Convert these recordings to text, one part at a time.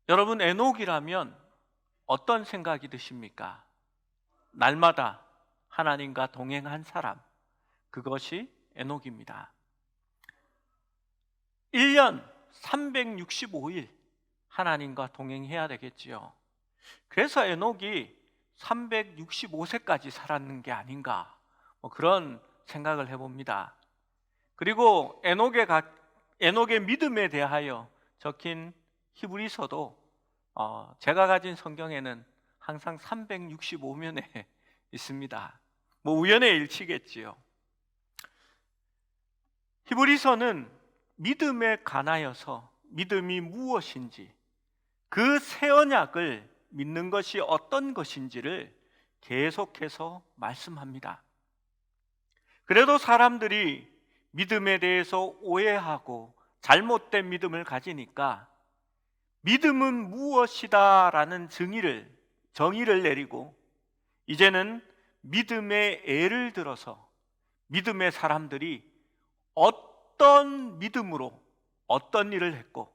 여러분, 에녹이라면 어떤 생각이 드십니까? 날마다 하나님과 동행한 사람, 그것이 에녹입니다. 1년 365일 하나님과 동행해야 되겠지요. 그래서 에녹이 365세까지 살았는 게 아닌가, 그런 생각을 해봅니다. 그리고 에녹의 믿음에 대하여 적힌 히브리서도 제가 가진 성경에는 항상 365면에 있습니다. 우연의 일치겠지요. 히브리서는 믿음에 관하여서 믿음이 무엇인지, 그 새 언약을 믿는 것이 어떤 것인지를 계속해서 말씀합니다. 그래도 사람들이 믿음에 대해서 오해하고 잘못된 믿음을 가지니까 믿음은 무엇이다 라는 정의를 내리고, 이제는 믿음의 예를 들어서 믿음의 사람들이 어떤 믿음으로 어떤 일을 했고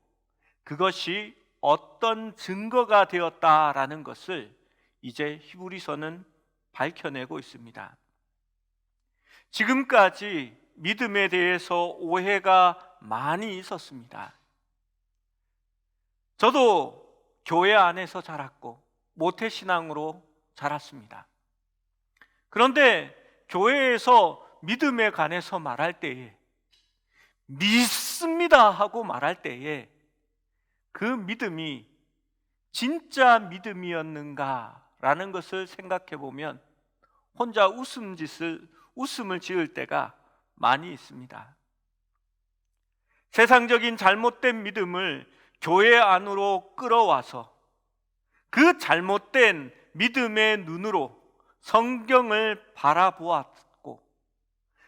그것이 어떤 증거가 되었다라는 것을 이제 히브리서는 밝혀내고 있습니다. 지금까지 믿음에 대해서 오해가 많이 있었습니다. 저도 교회 안에서 자랐고 모태신앙으로 자랐습니다. 그런데 교회에서 믿음에 관해서 말할 때에, 믿습니다 하고 말할 때에 그 믿음이 진짜 믿음이었는가라는 것을 생각해 보면 혼자 웃음을 지을 때가 많이 있습니다. 세상적인 잘못된 믿음을 교회 안으로 끌어와서 그 잘못된 믿음의 눈으로 성경을 바라보았고,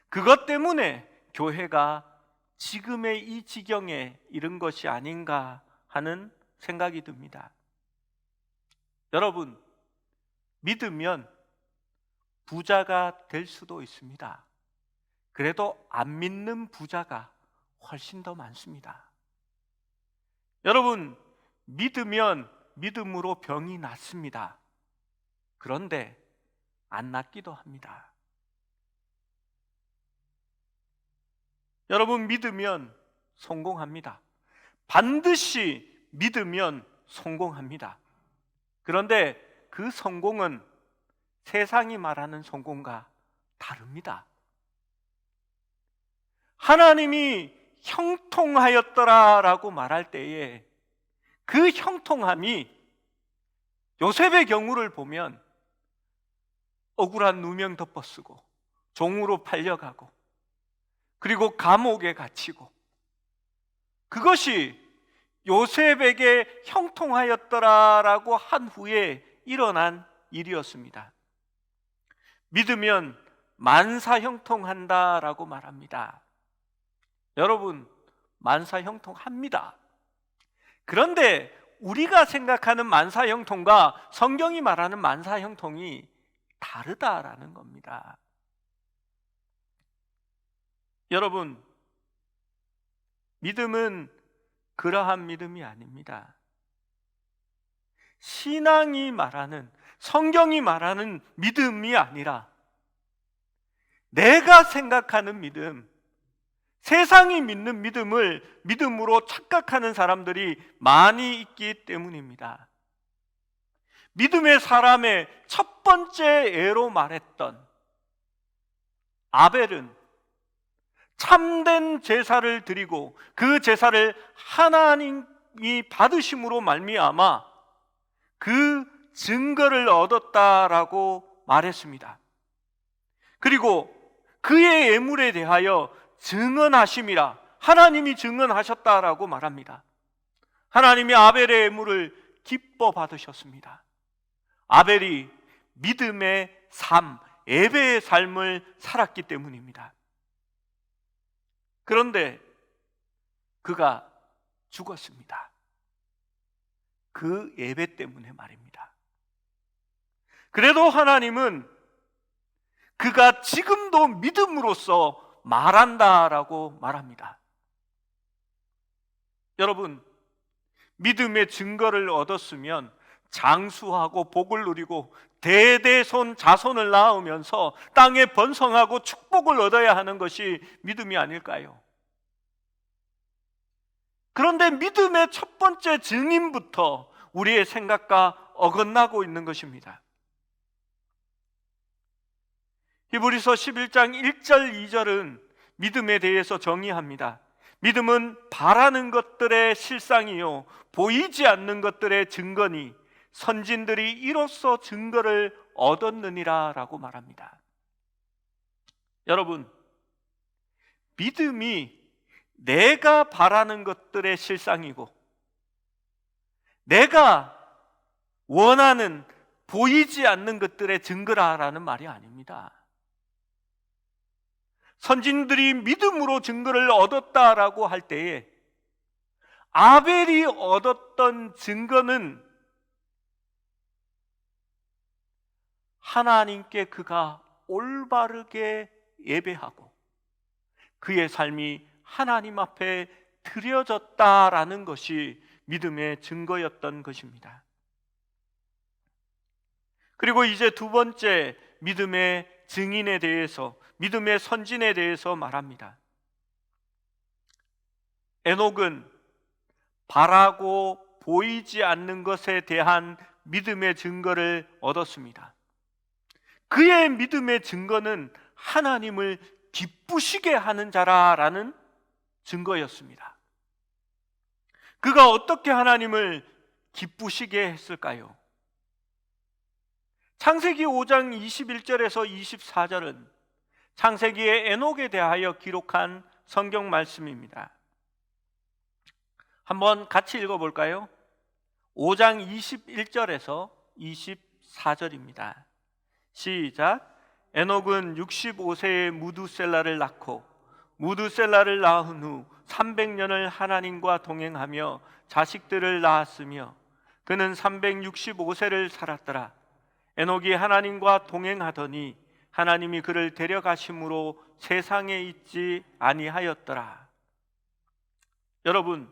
그것 때문에 교회가 지금의 이 지경에 이른 것이 아닌가 하는 생각이 듭니다. 여러분, 믿으면 부자가 될 수도 있습니다. 그래도 안 믿는 부자가 훨씬 더 많습니다. 여러분, 믿으면 믿음으로 병이 낫습니다. 그런데 안 낫기도 합니다. 여러분, 믿으면 성공합니다. 반드시 믿으면 성공합니다. 그런데 그 성공은 세상이 말하는 성공과 다릅니다. 하나님이 형통하였더라라고 말할 때에 그 형통함이, 요셉의 경우를 보면 억울한 누명 덮어쓰고 종으로 팔려가고 그리고 감옥에 갇히고, 그것이 요셉에게 형통하였더라라고 한 후에 일어난 일이었습니다. 믿으면 만사 형통한다라고 말합니다. 여러분, 만사 형통합니다. 그런데 우리가 생각하는 만사 형통과 성경이 말하는 만사 형통이 다르다라는 겁니다. 여러분, 믿음은 그러한 믿음이 아닙니다. 신앙이 말하는, 성경이 말하는 믿음이 아니라 내가 생각하는 믿음, 세상이 믿는 믿음을 믿음으로 착각하는 사람들이 많이 있기 때문입니다. 믿음의 사람의 첫 번째 예로 말했던 아벨은 참된 제사를 드리고 그 제사를 하나님이 받으심으로 말미암아 그 증거를 얻었다라고 말했습니다. 그리고 그의 예물에 대하여 증언하심이라, 하나님이 증언하셨다라고 말합니다. 하나님이 아벨의 예물을 기뻐 받으셨습니다. 아벨이 믿음의 삶, 예배의 삶을 살았기 때문입니다. 그런데 그가 죽었습니다. 그 예배 때문에 말입니다. 그래도 하나님은 그가 지금도 믿음으로써 말한다라고 말합니다. 여러분, 믿음의 증거를 얻었으면 장수하고 복을 누리고 대대손 자손을 낳으면서 땅에 번성하고 축복을 얻어야 하는 것이 믿음이 아닐까요? 그런데 믿음의 첫 번째 증인부터 우리의 생각과 어긋나고 있는 것입니다. 히브리서 11장 1절 2절은 믿음에 대해서 정의합니다. 믿음은 바라는 것들의 실상이요 보이지 않는 것들의 증거니 선진들이 이로써 증거를 얻었느니라 라고 말합니다. 여러분, 믿음이 내가 바라는 것들의 실상이고 내가 원하는 보이지 않는 것들의 증거라라는 말이 아닙니다. 선진들이 믿음으로 증거를 얻었다라고 할 때에 아벨이 얻었던 증거는 하나님께 그가 올바르게 예배하고 그의 삶이 하나님 앞에 드려졌다라는 것이 믿음의 증거였던 것입니다. 그리고 이제 두 번째 믿음의 증인에 대해서, 믿음의 선진에 대해서 말합니다. 에녹은 바라고 보이지 않는 것에 대한 믿음의 증거를 얻었습니다. 그의 믿음의 증거는 하나님을 기쁘시게 하는 자라라는 증거였습니다. 그가 어떻게 하나님을 기쁘시게 했을까요? 창세기 5장 21절에서 24절은 창세기의 에녹에 대하여 기록한 성경 말씀입니다. 한번 같이 읽어볼까요? 5장 21절에서 24절입니다. 시작. 에녹은 65세에 무두셀라를 낳고 무두셀라를 낳은 후 300년을 하나님과 동행하며 자식들을 낳았으며 그는 365세를 살았더라. 에녹이 하나님과 동행하더니 하나님이 그를 데려가심으로 세상에 있지 아니하였더라. 여러분,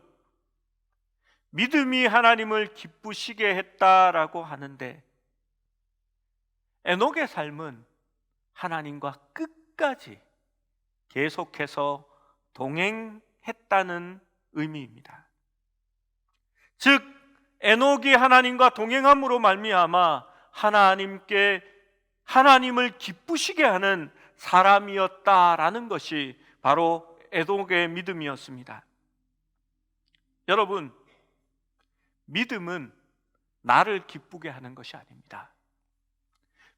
믿음이 하나님을 기쁘시게 했다라고 하는데 에녹의 삶은 하나님과 끝까지 계속해서 동행했다는 의미입니다. 즉 에녹이 하나님과 동행함으로 말미암아 하나님을 기쁘시게 하는 사람이었다라는 것이 바로 에녹의 믿음이었습니다. 여러분, 믿음은 나를 기쁘게 하는 것이 아닙니다.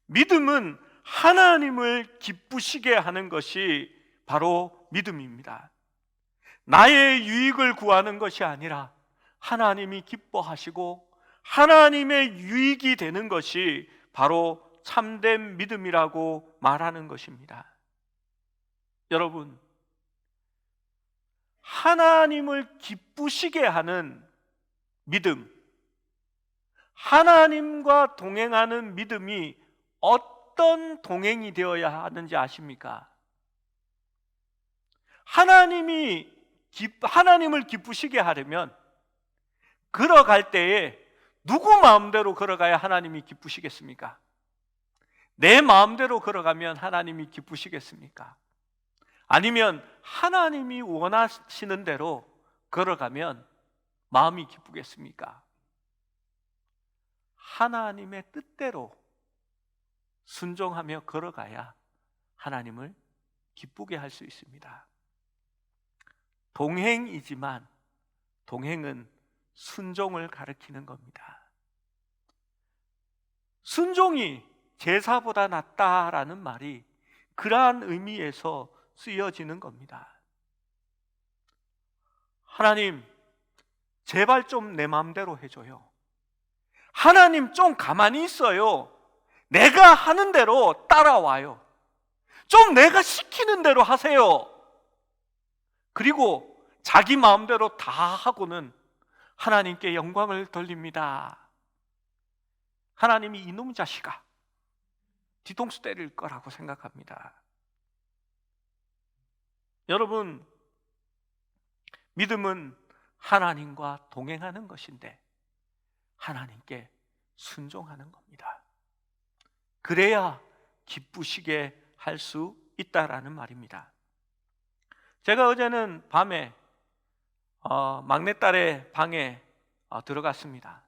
믿음은 하나님을 기쁘시게 하는 것이 바로 믿음입니다. 나의 유익을 구하는 것이 아니라 하나님이 기뻐하시고 하나님의 유익이 되는 것이 바로 참된 믿음이라고 말하는 것입니다. 여러분, 하나님을 기쁘시게 하는 믿음, 하나님과 동행하는 믿음이 어떤 동행이 되어야 하는지 아십니까? 하나님을 기쁘시게 하려면 걸어갈 때에 누구 마음대로 걸어가야 하나님이 기쁘시겠습니까? 내 마음대로 걸어가면 하나님이 기쁘시겠습니까? 아니면 하나님이 원하시는 대로 걸어가면 마음이 기쁘겠습니까? 하나님의 뜻대로 순종하며 걸어가야 하나님을 기쁘게 할 수 있습니다. 동행이지만 동행은 순종을 가리키는 겁니다. 순종이 제사보다 낫다라는 말이 그러한 의미에서 쓰여지는 겁니다. 하나님, 제발 좀 내 마음대로 해줘요. 하나님, 좀 가만히 있어요. 내가 하는 대로 따라와요. 좀 내가 시키는 대로 하세요. 그리고 자기 마음대로 다 하고는 하나님께 영광을 돌립니다. 하나님이 이놈 자식아 뒤통수 때릴 거라고 생각합니다. 여러분, 믿음은 하나님과 동행하는 것인데 하나님께 순종하는 겁니다. 그래야 기쁘시게 할 수 있다라는 말입니다. 제가 어제는 밤에 막내딸의 방에 들어갔습니다.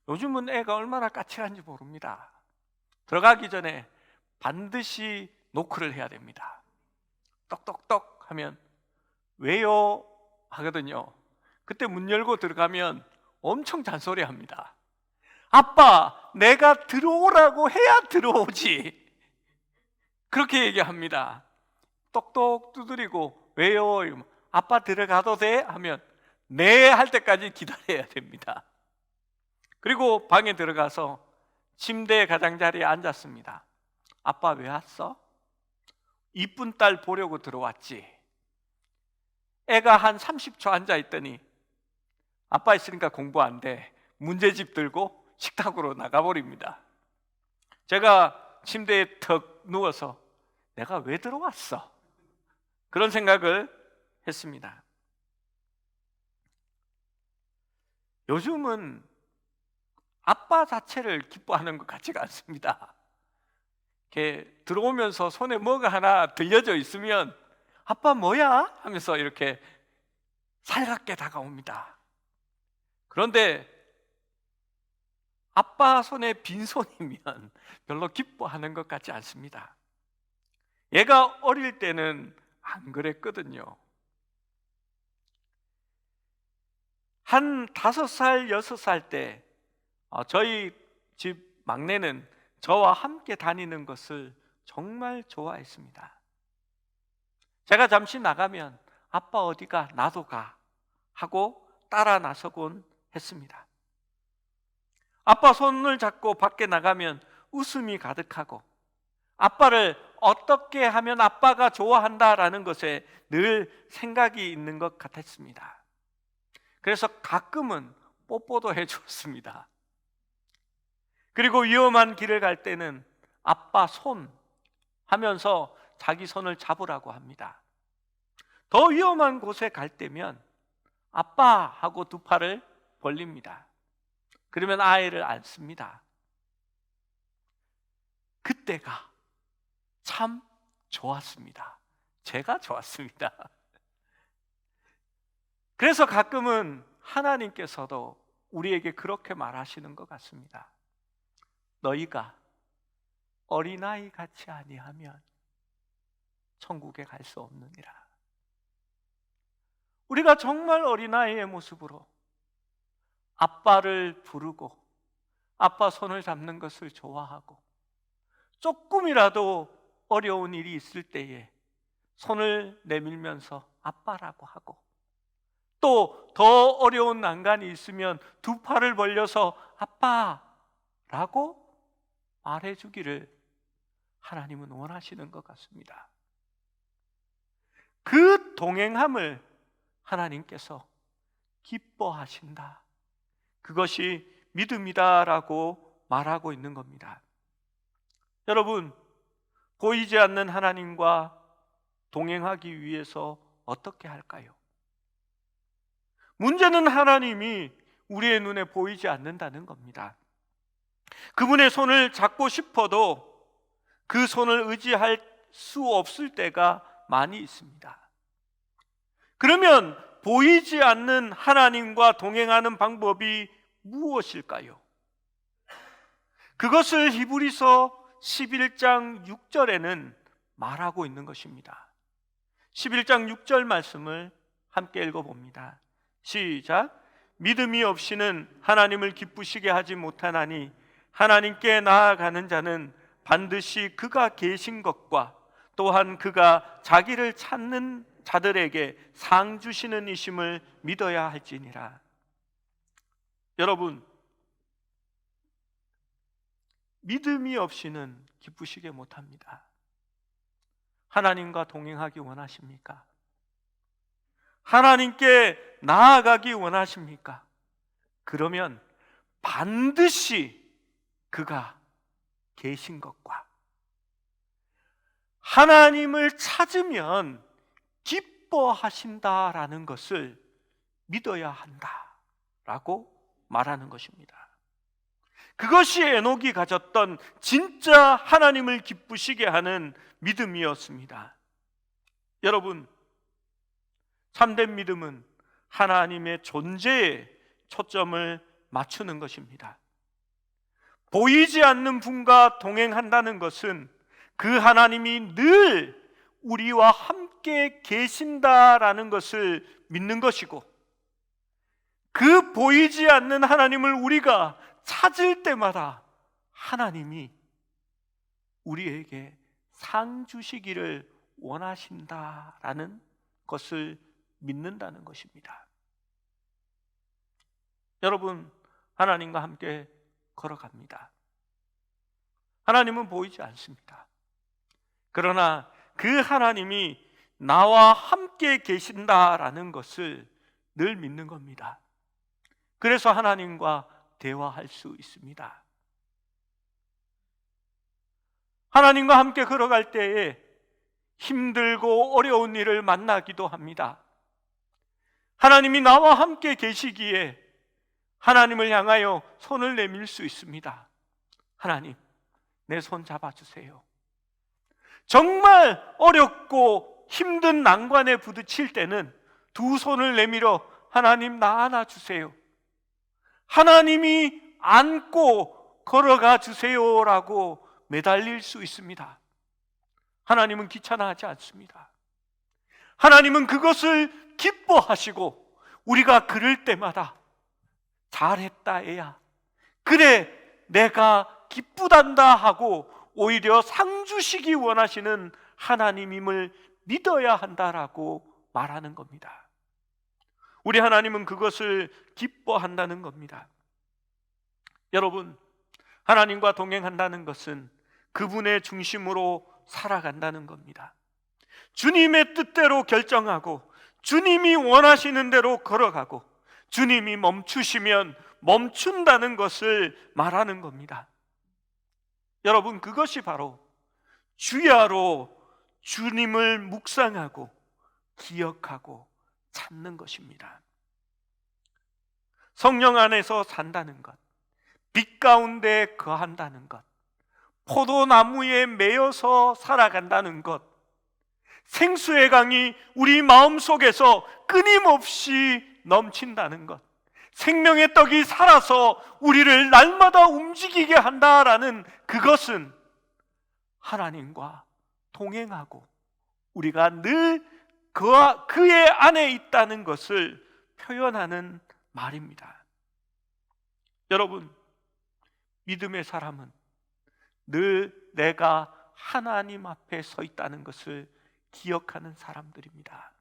요즘은 애가 얼마나 까칠한지 모릅니다. 들어가기 전에 반드시 노크를 해야 됩니다. 똑똑똑 하면 왜요? 하거든요. 그때 문 열고 들어가면 엄청 잔소리합니다. 아빠, 내가 들어오라고 해야 들어오지. 그렇게 얘기합니다. 똑똑 두드리고 왜요? 이러면, 아빠 들어가도 돼? 하면 네 할 때까지 기다려야 됩니다. 그리고 방에 들어가서 침대 가장자리에 앉았습니다. 아빠 왜 왔어? 이쁜 딸 보려고 들어왔지. 애가 한 30초 앉아있더니 아빠 있으니까 공부 안 돼. 문제집 들고 식탁으로 나가버립니다. 제가 침대에 턱 누워서 내가 왜 들어왔어? 그런 생각을 했습니다. 요즘은 아빠 자체를 기뻐하는 것 같지가 않습니다. 이렇게 들어오면서 손에 뭐가 하나 들려져 있으면 아빠 뭐야? 하면서 이렇게 살갑게 다가옵니다. 그런데 아빠 손에 빈손이면 별로 기뻐하는 것 같지 않습니다. 얘가 어릴 때는 안 그랬거든요. 한 5살, 6살 때 저희 집 막내는 저와 함께 다니는 것을 정말 좋아했습니다. 제가 잠시 나가면 아빠 어디가? 나도 가 하고 따라 나서곤 했습니다. 아빠 손을 잡고 밖에 나가면 웃음이 가득하고 아빠를 어떻게 하면 아빠가 좋아한다라는 것에 늘 생각이 있는 것 같았습니다. 그래서 가끔은 뽀뽀도 해줬습니다. 그리고 위험한 길을 갈 때는 아빠 손 하면서 자기 손을 잡으라고 합니다. 더 위험한 곳에 갈 때면 아빠 하고 두 팔을 벌립니다. 그러면 아이를 안습니다. 그때가 참 좋았습니다. 제가 좋았습니다. 그래서 가끔은 하나님께서도 우리에게 그렇게 말하시는 것 같습니다. 너희가 어린아이 같이 아니하면 천국에 갈 수 없느니라. 우리가 정말 어린아이의 모습으로 아빠를 부르고 아빠 손을 잡는 것을 좋아하고 조금이라도 어려운 일이 있을 때에 손을 내밀면서 아빠라고 하고 또 더 어려운 난간이 있으면 두 팔을 벌려서 아빠라고 말해주기를 하나님은 원하시는 것 같습니다. 그 동행함을 하나님께서 기뻐하신다. 그것이 믿음이다라고 말하고 있는 겁니다. 여러분, 보이지 않는 하나님과 동행하기 위해서 어떻게 할까요? 문제는 하나님이 우리의 눈에 보이지 않는다는 겁니다. 그분의 손을 잡고 싶어도 그 손을 의지할 수 없을 때가 많이 있습니다. 그러면 보이지 않는 하나님과 동행하는 방법이 무엇일까요? 그것을 히브리서 11장 6절에는 말하고 있는 것입니다. 11장 6절 말씀을 함께 읽어봅니다. 시작. 믿음이 없이는 하나님을 기쁘시게 하지 못하나니 하나님께 나아가는 자는 반드시 그가 계신 것과 또한 그가 자기를 찾는 자들에게 상 주시는 이심을 믿어야 할지니라. 여러분, 믿음이 없이는 기쁘시게 못합니다. 하나님과 동행하기 원하십니까? 하나님께 나아가기 원하십니까? 그러면 반드시 그가 계신 것과 하나님을 찾으면 기뻐하신다라는 것을 믿어야 한다라고 말하는 것입니다. 그것이 에녹이 가졌던 진짜 하나님을 기쁘시게 하는 믿음이었습니다. 여러분, 참된 믿음은 하나님의 존재에 초점을 맞추는 것입니다. 보이지 않는 분과 동행한다는 것은 그 하나님이 늘 우리와 함께 계신다라는 것을 믿는 것이고, 그 보이지 않는 하나님을 우리가 찾을 때마다 하나님이 우리에게 상 주시기를 원하신다라는 것을 믿는다는 것입니다. 여러분, 하나님과 함께 걸어갑니다. 하나님은 보이지 않습니다. 그러나 그 하나님이 나와 함께 계신다라는 것을 늘 믿는 겁니다. 그래서 하나님과 대화할 수 있습니다. 하나님과 함께 걸어갈 때에 힘들고 어려운 일을 만나기도 합니다. 하나님이 나와 함께 계시기에 하나님을 향하여 손을 내밀 수 있습니다. 하나님, 내 손 잡아주세요. 정말 어렵고 힘든 난관에 부딪힐 때는 두 손을 내밀어 하나님, 나 안아주세요. 하나님이 안고 걸어가 주세요라고 매달릴 수 있습니다. 하나님은 귀찮아하지 않습니다. 하나님은 그것을 기뻐하시고, 우리가 그럴 때마다 잘했다 애야, 그래 내가 기쁘단다 하고 오히려 상 주시기 원하시는 하나님임을 믿어야 한다라고 말하는 겁니다. 우리 하나님은 그것을 기뻐한다는 겁니다. 여러분, 하나님과 동행한다는 것은 그분의 중심으로 살아간다는 겁니다. 주님의 뜻대로 결정하고 주님이 원하시는 대로 걸어가고 주님이 멈추시면 멈춘다는 것을 말하는 겁니다. 여러분, 그것이 바로 주야로 주님을 묵상하고 기억하고 찾는 것입니다. 성령 안에서 산다는 것, 빛 가운데 거한다는 것, 포도나무에 매여서 살아간다는 것, 생수의 강이 우리 마음속에서 끊임없이 넘친다는 것, 생명의 떡이 살아서 우리를 날마다 움직이게 한다라는 그것은 하나님과 동행하고 우리가 늘 그의 안에 있다는 것을 표현하는 말입니다. 여러분, 믿음의 사람은 늘 내가 하나님 앞에 서 있다는 것을 기억하는 사람들입니다.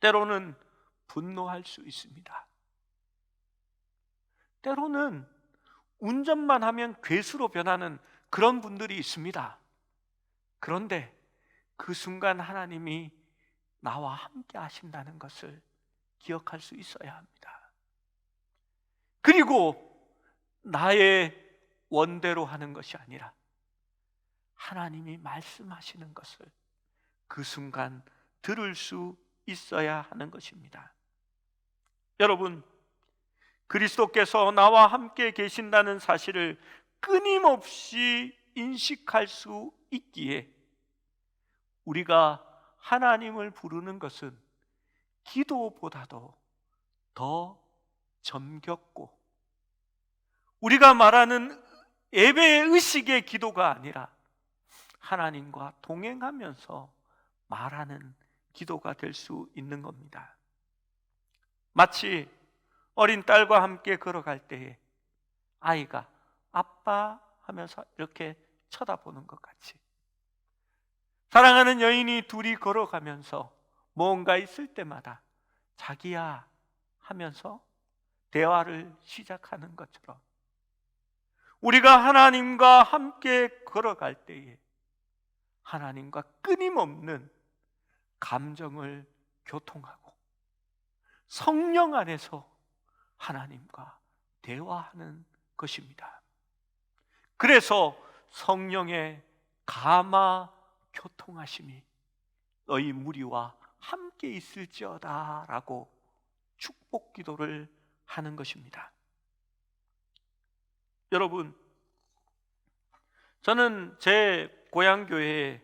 때로는 분노할 수 있습니다. 때로는 운전만 하면 괴수로 변하는 그런 분들이 있습니다. 그런데 그 순간 하나님이 나와 함께 하신다는 것을 기억할 수 있어야 합니다. 그리고 나의 원대로 하는 것이 아니라 하나님이 말씀하시는 것을 그 순간 들을 수 있어야 하는 것입니다. 여러분, 그리스도께서 나와 함께 계신다는 사실을 끊임없이 인식할 수 있기에 우리가 하나님을 부르는 것은 기도보다도 더 정겹고, 우리가 말하는 예배의 의식의 기도가 아니라 하나님과 동행하면서 말하는 기도가 될 수 있는 겁니다. 마치 어린 딸과 함께 걸어갈 때에 아이가 아빠 하면서 이렇게 쳐다보는 것 같이, 사랑하는 여인이 둘이 걸어가면서 뭔가 있을 때마다 자기야 하면서 대화를 시작하는 것처럼 우리가 하나님과 함께 걸어갈 때에 하나님과 끊임없는 감정을 교통하고 성령 안에서 하나님과 대화하는 것입니다. 그래서 성령의 감화 교통하심이 너희 무리와 함께 있을지어다 라고 축복 기도를 하는 것입니다. 여러분, 저는 제 고향교회에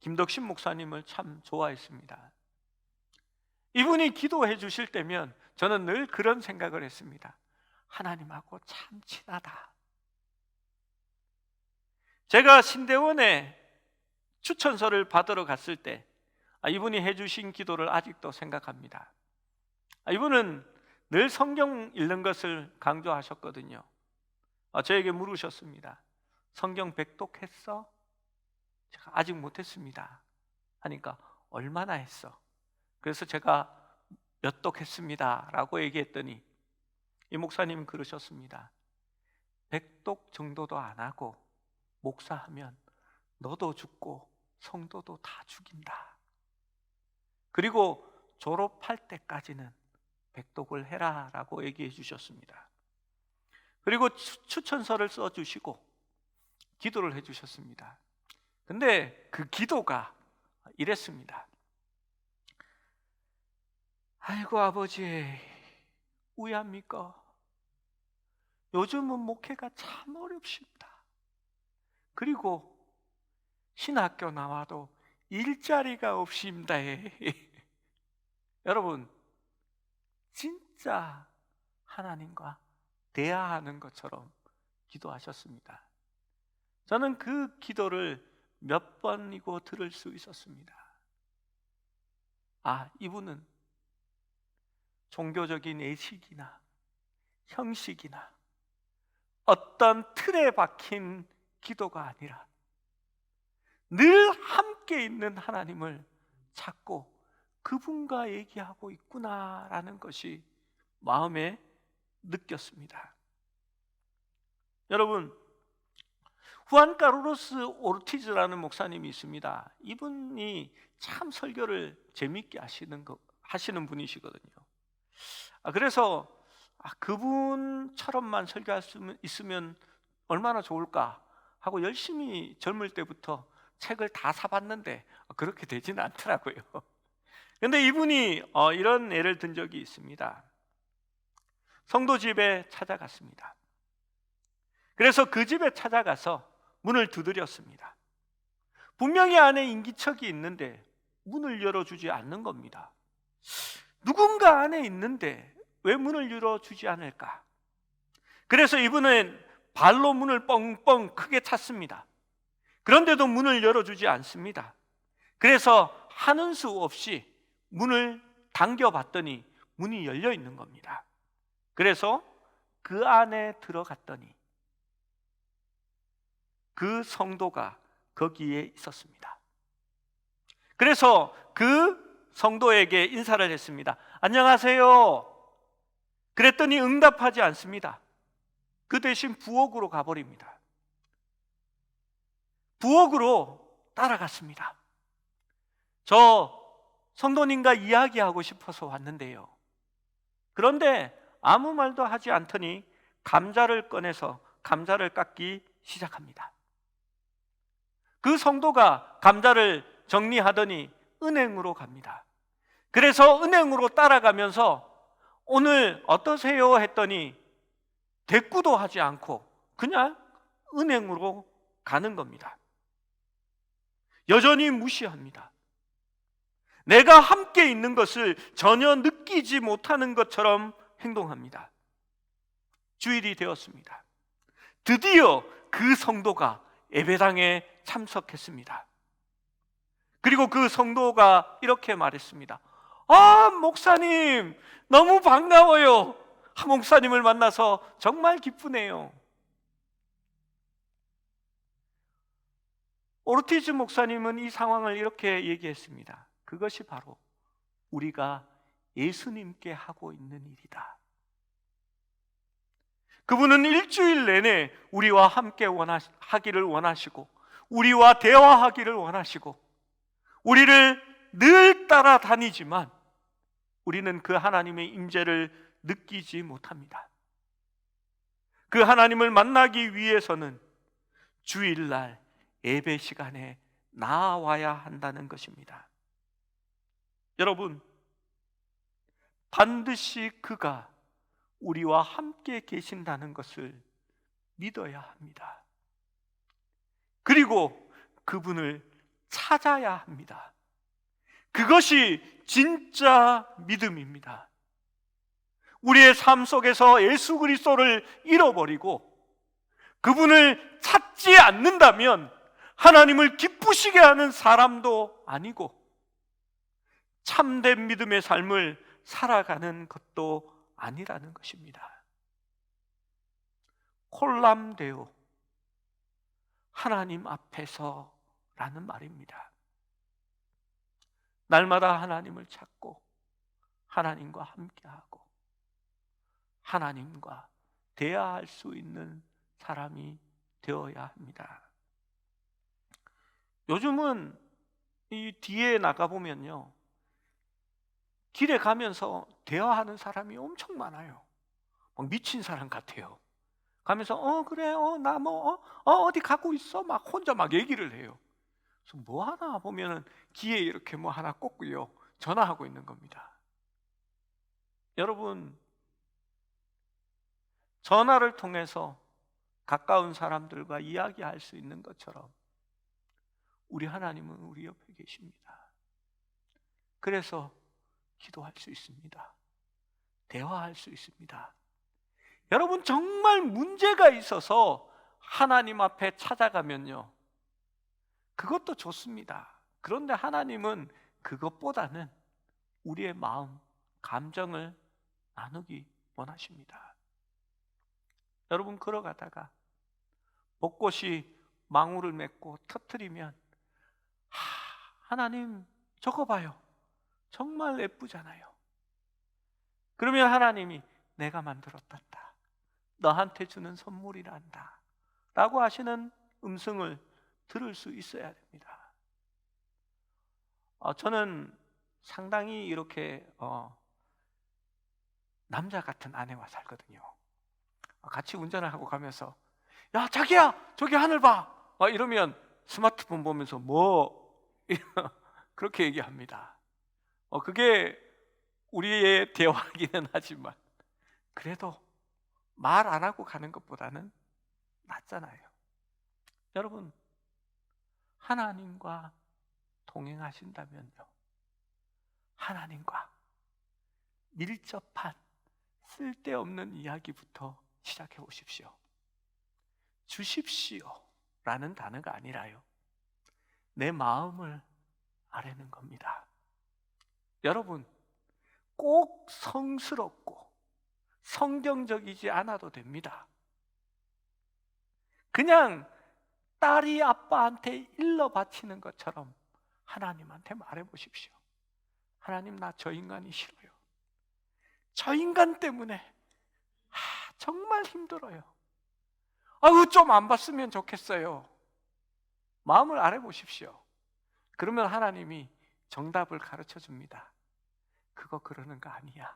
김덕신 목사님을 참 좋아했습니다. 이분이 기도해 주실 때면 저는 늘 그런 생각을 했습니다. 하나님하고 참 친하다. 제가 신대원에 추천서를 받으러 갔을 때 이분이 해주신 기도를 아직도 생각합니다. 이분은 늘 성경 읽는 것을 강조하셨거든요. 저에게 물으셨습니다. 성경 백독했어? 제가 아직 못했습니다 하니까 얼마나 했어? 그래서 제가 몇 독했습니다 라고 얘기했더니 이 목사님은 그러셨습니다. 100독 정도도 안 하고 목사하면 너도 죽고 성도도 다 죽인다. 그리고 졸업할 때까지는 100독을 해라 라고 얘기해 주셨습니다. 그리고 추천서를 써주시고 기도를 해 주셨습니다. 근데 그 기도가 이랬습니다. 아이고 아버지, 우야합니까? 요즘은 목회가 참 어렵습니다. 그리고 신학교 나와도 일자리가 없습니다. 여러분, 진짜 하나님과 대화하는 것처럼 기도하셨습니다. 저는 그 기도를 몇 번이고 들을 수 있었습니다. 이분은 종교적인 예식이나 형식이나 어떤 틀에 박힌 기도가 아니라 늘 함께 있는 하나님을 찾고 그분과 얘기하고 있구나라는 것이 마음에 느꼈습니다. 여러분, 후안 카르로스 오르티즈라는 목사님이 있습니다. 이분이 참 설교를 재미있게 하시는 분이시거든요. 그래서 그분처럼만 설교할 수 있으면 얼마나 좋을까 하고 열심히 젊을 때부터 책을 다 사봤는데 그렇게 되지는 않더라고요. 그런데 이분이 이런 예를 든 적이 있습니다. 성도 집에 찾아갔습니다. 그래서 그 집에 찾아가서 문을 두드렸습니다. 분명히 안에 인기척이 있는데 문을 열어주지 않는 겁니다. 누군가 안에 있는데 왜 문을 열어주지 않을까? 그래서 이분은 발로 문을 뻥뻥 크게 찼습니다. 그런데도 문을 열어주지 않습니다. 그래서 하는 수 없이 문을 당겨봤더니 문이 열려 있는 겁니다. 그래서 그 안에 들어갔더니 그 성도가 거기에 있었습니다. 그래서 그 성도에게 인사를 했습니다. 안녕하세요. 그랬더니 응답하지 않습니다. 그 대신 부엌으로 가버립니다. 부엌으로 따라갔습니다. 저 성도님과 이야기하고 싶어서 왔는데요. 그런데 아무 말도 하지 않더니 감자를 꺼내서 감자를 깎기 시작합니다. 그 성도가 감자를 정리하더니 은행으로 갑니다. 그래서 은행으로 따라가면서 오늘 어떠세요? 했더니 대꾸도 하지 않고 그냥 은행으로 가는 겁니다. 여전히 무시합니다. 내가 함께 있는 것을 전혀 느끼지 못하는 것처럼 행동합니다. 주일이 되었습니다. 드디어 그 성도가 예배당에 참석했습니다. 그리고 그 성도가 이렇게 말했습니다. 목사님 너무 반가워요. 목사님을 만나서 정말 기쁘네요. 오르티즈 목사님은 이 상황을 이렇게 얘기했습니다. 그것이 바로 우리가 예수님께 하고 있는 일이다. 그분은 일주일 내내 우리와 함께 하기를 원하시고 우리와 대화하기를 원하시고 우리를 늘 따라다니지만 우리는 그 하나님의 임재를 느끼지 못합니다. 그 하나님을 만나기 위해서는 주일날 예배 시간에 나와야 한다는 것입니다. 여러분, 반드시 그가 우리와 함께 계신다는 것을 믿어야 합니다. 그리고 그분을 찾아야 합니다. 그것이 진짜 믿음입니다. 우리의 삶 속에서 예수 그리스도를 잃어버리고 그분을 찾지 않는다면 하나님을 기쁘시게 하는 사람도 아니고 참된 믿음의 삶을 살아가는 것도 아니라는 것입니다. 콜람데오, 하나님 앞에서 라는 말입니다. 날마다 하나님을 찾고 하나님과 함께하고 하나님과 대화할 수 있는 사람이 되어야 합니다. 요즘은 이 뒤에 나가보면요, 길에 가면서 대화하는 사람이 엄청 많아요. 막 미친 사람 같아요. 가면서 그래 나 뭐 어디 가고 있어 막 혼자 막 얘기를 해요. 그래서 뭐 하나 보면은 귀에 이렇게 뭐 하나 꽂고요, 전화하고 있는 겁니다. 여러분, 전화를 통해서 가까운 사람들과 이야기할 수 있는 것처럼 우리 하나님은 우리 옆에 계십니다. 그래서 기도할 수 있습니다. 대화할 수 있습니다. 여러분, 정말 문제가 있어서 하나님 앞에 찾아가면요, 그것도 좋습니다. 그런데 하나님은 그것보다는 우리의 마음, 감정을 나누기 원하십니다. 여러분, 걸어가다가 벚꽃이 망울을 맺고 터뜨리면 하나님 저거 봐요, 정말 예쁘잖아요. 그러면 하나님이 내가 만들었단다, 너한테 주는 선물이란다 라고 하시는 음성을 들을 수 있어야 됩니다. 저는 상당히 이렇게 남자 같은 아내와 살거든요. 같이 운전을 하고 가면서 야 자기야 저기 하늘 봐 막 이러면 스마트폰 보면서 뭐 그렇게 얘기합니다. 그게 우리의 대화이기는 하지만 그래도 말 안 하고 가는 것보다는 낫잖아요. 여러분, 하나님과 동행하신다면요, 하나님과 밀접한 쓸데없는 이야기부터 시작해 보십시오. 주십시오 라는 단어가 아니라요, 내 마음을 아뢰는 겁니다. 여러분, 꼭 성스럽고 성경적이지 않아도 됩니다. 그냥 딸이 아빠한테 일러 바치는 것처럼 하나님한테 말해 보십시오. 하나님, 나 저 인간이 싫어요. 저 인간 때문에 정말 힘들어요. 좀 안 봤으면 좋겠어요. 마음을 아뢰 보십시오. 그러면 하나님이 정답을 가르쳐 줍니다. 그거 그러는 거 아니야.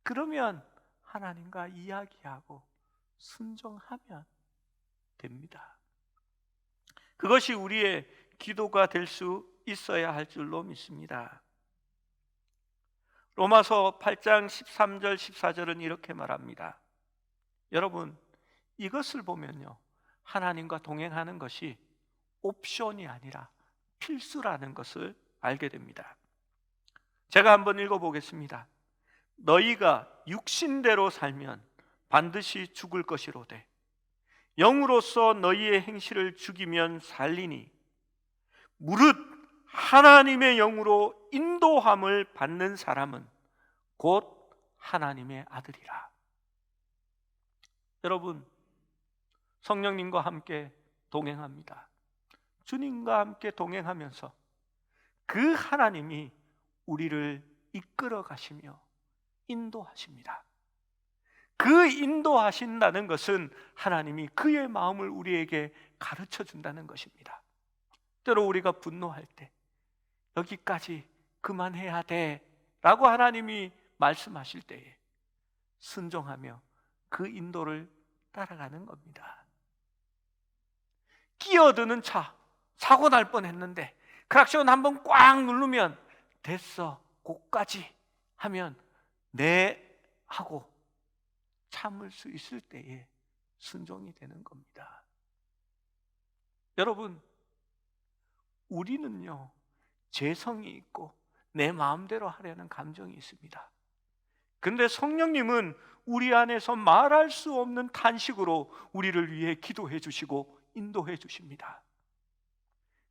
그러면 하나님과 이야기하고 순종하면 됩니다. 그것이 우리의 기도가 될 수 있어야 할 줄로 믿습니다. 로마서 8장 13절 14절은 이렇게 말합니다. 여러분, 이것을 보면요, 하나님과 동행하는 것이 옵션이 아니라 필수라는 것을 알게 됩니다. 제가 한번 읽어보겠습니다. 너희가 육신대로 살면 반드시 죽을 것이로되 영으로서 너희의 행실을 죽이면 살리니 무릇 하나님의 영으로 인도함을 받는 사람은 곧 하나님의 아들이라. 여러분, 성령님과 함께 동행합니다. 주님과 함께 동행하면서 그 하나님이 우리를 이끌어 가시며 인도하십니다. 그 인도하신다는 것은 하나님이 그의 마음을 우리에게 가르쳐 준다는 것입니다. 때로 우리가 분노할 때 여기까지 그만해야 돼 라고 하나님이 말씀하실 때에 순종하며 그 인도를 따라가는 겁니다. 끼어드는 차, 사고 날 뻔했는데 크락션 한번 꽉 누르면 됐어, 고까지 하면 네 하고 참을 수 있을 때에 순종이 되는 겁니다. 여러분, 우리는요, 죄성이 있고 내 마음대로 하려는 감정이 있습니다. 근데 성령님은 우리 안에서 말할 수 없는 탄식으로 우리를 위해 기도해 주시고 인도해 주십니다.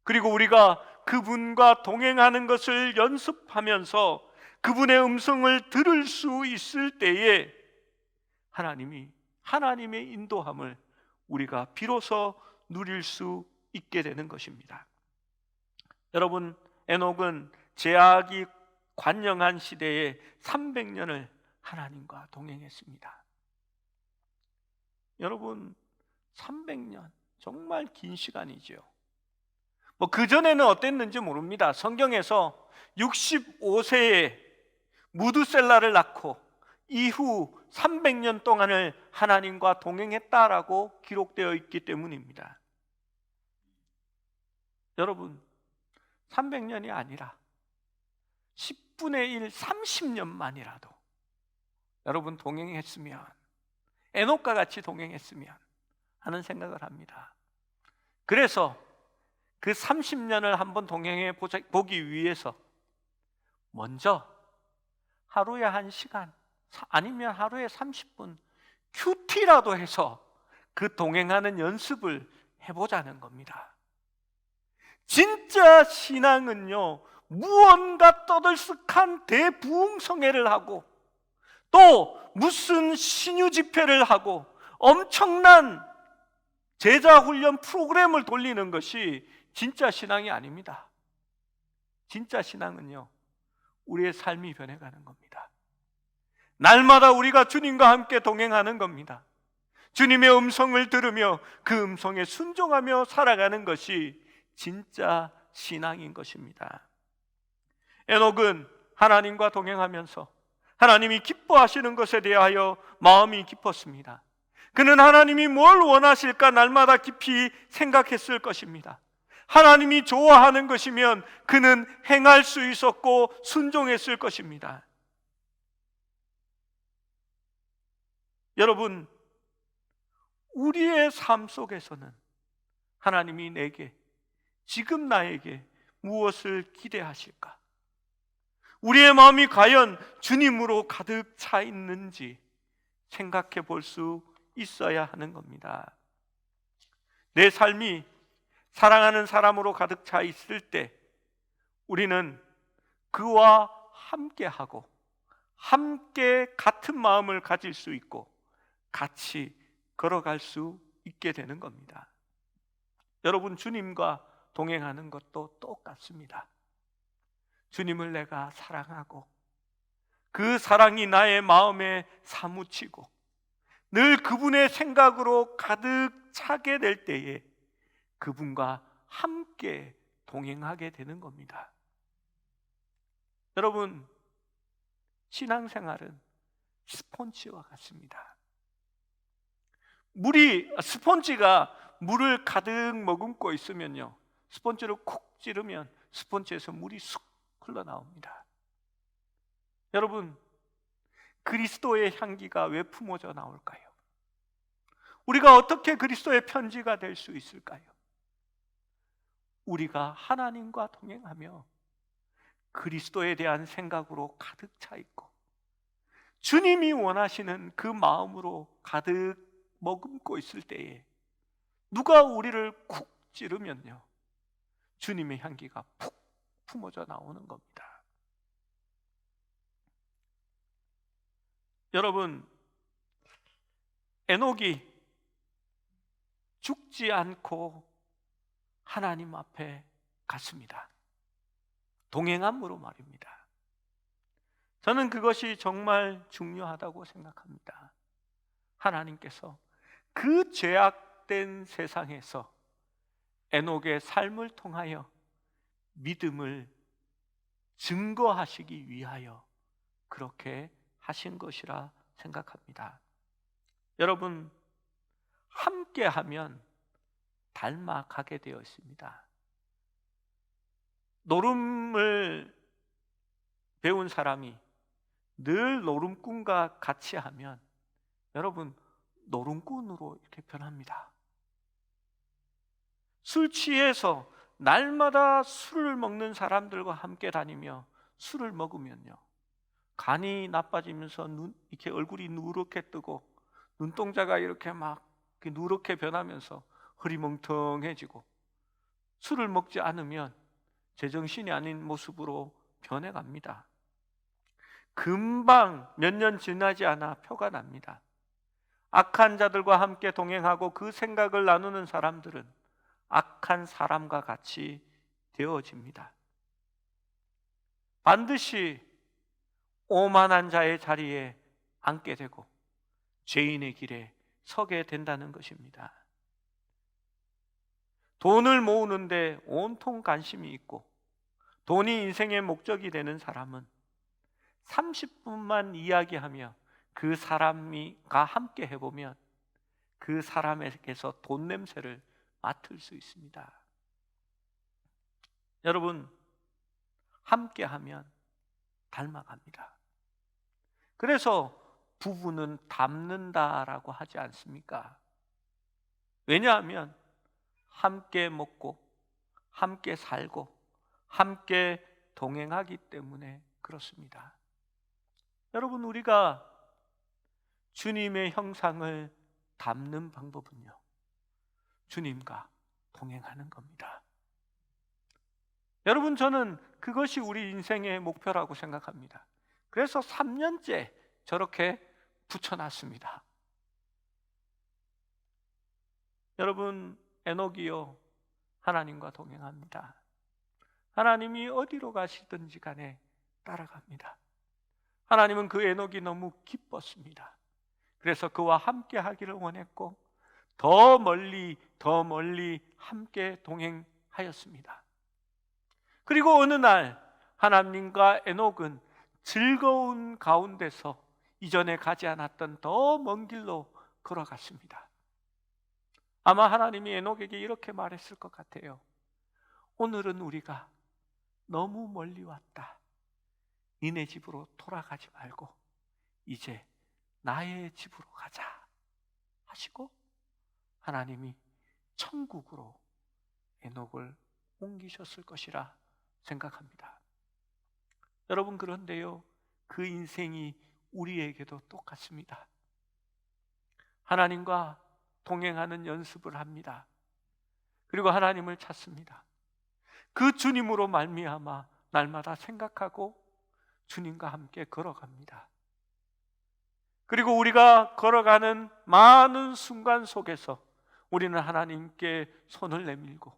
그리고 우리가 그분과 동행하는 것을 연습하면서 그분의 음성을 들을 수 있을 때에 하나님이 하나님의 인도함을 우리가 비로소 누릴 수 있게 되는 것입니다. 여러분, 에녹은 제약이 관영한 시대에 300년을 하나님과 동행했습니다. 여러분, 300년 정말 긴 시간이죠. 그전에는 어땠는지 모릅니다. 성경에서 65세에 무두셀라를 낳고 이후 300년 동안을 하나님과 동행했다라고 기록되어 있기 때문입니다. 여러분, 300년이 아니라 10분의 1, 30년만이라도 여러분 동행했으면, 에녹과 같이 동행했으면 하는 생각을 합니다. 그래서 그 30년을 한번 동행해 보기 위해서 먼저 하루에 1시간 아니면 하루에 30분 큐티라도 해서 그 동행하는 연습을 해보자는 겁니다. 진짜 신앙은요, 무언가 떠들썩한 대부흥성회를 하고 또 무슨 신유 집회를 하고 엄청난 제자 훈련 프로그램을 돌리는 것이 진짜 신앙이 아닙니다. 진짜 신앙은요, 우리의 삶이 변해가는 겁니다. 날마다 우리가 주님과 함께 동행하는 겁니다. 주님의 음성을 들으며 그 음성에 순종하며 살아가는 것이 진짜 신앙인 것입니다. 에녹은 하나님과 동행하면서 하나님이 기뻐하시는 것에 대하여 마음이 깊었습니다. 그는 하나님이 뭘 원하실까 날마다 깊이 생각했을 것입니다. 하나님이 좋아하는 것이면 그는 행할 수 있었고 순종했을 것입니다. 여러분, 우리의 삶 속에서는 하나님이 내게, 지금 나에게 무엇을 기대하실까? 우리의 마음이 과연 주님으로 가득 차 있는지 생각해 볼 수 있어야 하는 겁니다. 내 삶이 사랑하는 사람으로 가득 차 있을 때 우리는 그와 함께하고 함께 같은 마음을 가질 수 있고 같이 걸어갈 수 있게 되는 겁니다. 여러분, 주님과 동행하는 것도 똑같습니다. 주님을 내가 사랑하고 그 사랑이 나의 마음에 사무치고 늘 그분의 생각으로 가득 차게 될 때에 그분과 함께 동행하게 되는 겁니다. 여러분, 신앙생활은 스폰지와 같습니다. 스폰지가 물을 가득 머금고 있으면요, 스폰지를 콕 찌르면 스폰지에서 물이 쑥 흘러나옵니다. 여러분, 그리스도의 향기가 왜 품어져 나올까요? 우리가 어떻게 그리스도의 편지가 될 수 있을까요? 우리가 하나님과 동행하며 그리스도에 대한 생각으로 가득 차 있고 주님이 원하시는 그 마음으로 가득 머금고 있을 때에 누가 우리를 쿡 찌르면요, 주님의 향기가 푹 품어져 나오는 겁니다. 여러분, 에녹이 죽지 않고 하나님 앞에 갔습니다. 동행함으로 말입니다. 저는 그것이 정말 중요하다고 생각합니다. 하나님께서 그 죄악된 세상에서 에녹의 삶을 통하여 믿음을 증거하시기 위하여 그렇게 하신 것이라 생각합니다. 여러분, 함께하면 닮아가게 되어 있습니다. 노름을 배운 사람이 늘 노름꾼과 같이 하면 여러분 노름꾼으로 이렇게 변합니다. 술 취해서 날마다 술을 먹는 사람들과 함께 다니며 술을 먹으면요, 간이 나빠지면서 이렇게 얼굴이 누렇게 뜨고 눈동자가 이렇게 막 누렇게 변하면서 흐리멍텅해지고, 술을 먹지 않으면 제정신이 아닌 모습으로 변해갑니다. 금방 몇 년 지나지 않아 표가 납니다. 악한 자들과 함께 동행하고 그 생각을 나누는 사람들은 악한 사람과 같이 되어집니다. 반드시 오만한 자의 자리에 앉게 되고 죄인의 길에 서게 된다는 것입니다. 돈을 모으는데 온통 관심이 있고 돈이 인생의 목적이 되는 사람은 30분만 이야기하며 그 사람과 함께 해보면 그 사람에게서 돈 냄새를 맡을 수 있습니다. 여러분, 함께하면 닮아갑니다. 그래서 부부는 닮는다라고 하지 않습니까? 왜냐하면 함께 먹고 함께 살고 함께 동행하기 때문에 그렇습니다. 여러분, 우리가 주님의 형상을 닮는 방법은요, 주님과 동행하는 겁니다. 여러분, 저는 그것이 우리 인생의 목표라고 생각합니다. 그래서 3년째 저렇게 붙여놨습니다. 여러분, 에녹이요, 하나님과 동행합니다. 하나님이 어디로 가시든지 간에 따라갑니다. 하나님은 그 에녹이 너무 기뻤습니다. 그래서 그와 함께 하기를 원했고 더 멀리 함께 동행하였습니다. 그리고 어느 날 하나님과 에녹은 즐거운 가운데서 이전에 가지 않았던 더 먼 길로 걸어갔습니다. 아마 하나님이 에녹에게 이렇게 말했을 것 같아요. 오늘은 우리가 너무 멀리 왔다. 니네 집으로 돌아가지 말고 이제 나의 집으로 가자 하시고 하나님이 천국으로 에녹을 옮기셨을 것이라 생각합니다. 여러분, 그런데요, 그 인생이 우리에게도 똑같습니다. 하나님과 동행하는 연습을 합니다. 그리고 하나님을 찾습니다. 그 주님으로 말미암아 날마다 생각하고 주님과 함께 걸어갑니다. 그리고 우리가 걸어가는 많은 순간 속에서 우리는 하나님께 손을 내밀고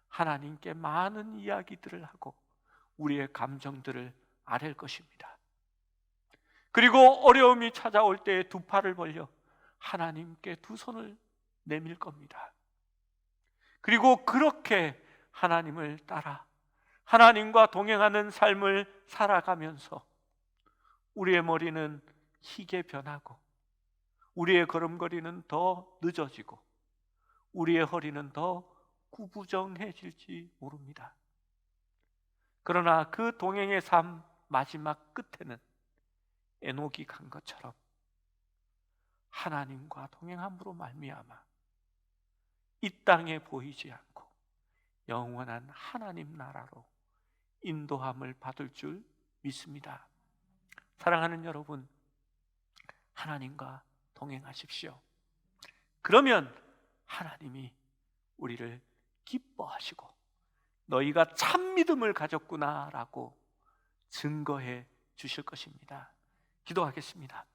하나님께 많은 이야기들을 하고 우리의 감정들을 아랠 것입니다. 그리고 어려움이 찾아올 때 두 팔을 벌려 하나님께 두 손을 내밀 겁니다. 그리고 그렇게 하나님을 따라 하나님과 동행하는 삶을 살아가면서 우리의 머리는 희게 변하고 우리의 걸음걸이는 더 늦어지고 우리의 허리는 더 구부정해질지 모릅니다. 그러나 그 동행의 삶 마지막 끝에는 에녹이 간 것처럼 하나님과 동행함으로 말미암아 이 땅에 보이지 않고 영원한 하나님 나라로 인도함을 받을 줄 믿습니다. 사랑하는 여러분, 하나님과 동행하십시오. 그러면 하나님이 우리를 기뻐하시고 너희가 참 믿음을 가졌구나라고 증거해 주실 것입니다. 기도하겠습니다.